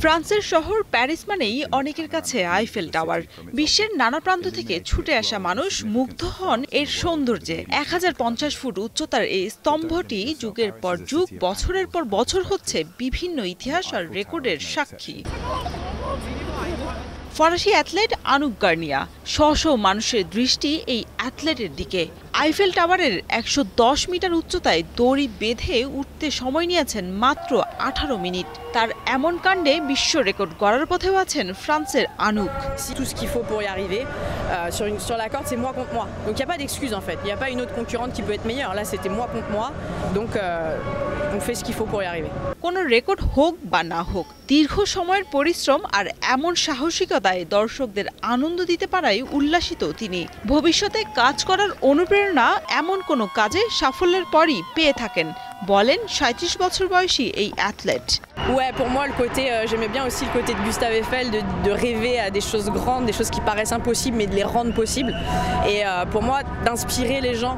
ফ্রান্সের শহর প্যারিস মানেই অনেকের কাছে আইফেল টাওয়ার। বিশ্বের নানা প্রান্ত থেকে ছুটে আসা মানুষ মুগ্ধ হন এর সৌন্দর্যে। 1050 ফুট উচ্চতার এই স্তম্ভটি যুগের পর যুগ, বছরের পর বছর হচ্ছে বিভিন্ন ইতিহাস আর রেকর্ডের সাক্ষী। ফরাসি অ্যাথলেট আনুক গার্নিয়া, শশ মানুষের দৃষ্টি এই অ্যাথলেটের দিকে। আইফেল টাওয়ারের 110 মিটার উচ্চতায় দড়ি বেঁধে উঠতে সময় নিয়েছেন মাত্র 18 মিনিট। তার এমন কাণ্ডে বিশ্ব রেকর্ড গড়ার পথেও আছেন ফ্রান্সের আনুক। Tout ce qu'il faut pour y arriver sur la corde, c'est moi contre moi. Donc il y a pas d'excuse en fait. Il y a pas une autre concurrente qui peut être meilleure. Là, c'était moi contre moi. Donc on fait ce qu'il faut pour y arriver. কোনো record হোক বা না হোক, দীর্ঘ সময়ের পরিশ্রম আর এমন সাহসিকতায় দর্শকদের আনন্দ দিতে পারায় উল্লাসিত তিনি। ভবিষ্যতে কাজ করার অনুপ্রেরণা এমন কোনো কাজে সাফল্যের পরই পেয়ে থাকেন, বলেন 37 বছর বয়সী এই athlete. Ouais, pour moi, le côté, j'aimais bien aussi le côté de Gustave Eiffel, de rêver à des choses grandes, des choses qui paraissent impossibles, mais de les rendre possibles. Et pour moi, d'inspirer les gens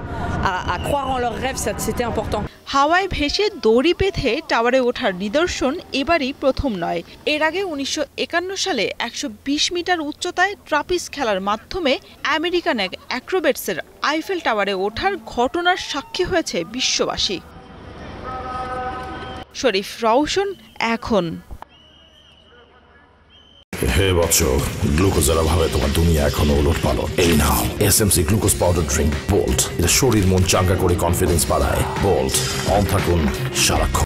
à croire en leurs rêves, c'était important. হাওয়ায় ভেসে দড়ি বেঁধে টাওয়ারে ওঠার নিদর্শন এবারই প্রথম নয়। এর আগে 1951 সালে 120 মিটার উচ্চতায় ট্রাপিজ খেলার মাধ্যমে আমেরিকান এক অ্যাক্রোব্যাটসের আইফেল টাওয়ারে ওঠার ঘটনার সাক্ষী হয়েছে বিশ্ববাসী। শরীফ রওশন, এখন। হে বৎস, গ্লুকোজের অভাবে তোমার দুনিয়া এখনো ওলটপালট। এই নাও SMC glucose powder drink bolt. এটা শরীর মন চাঙ্গা করে কনফিডেন্স বাড়ায়। বোল্ট, অন থাকুন সারাক্ষণ।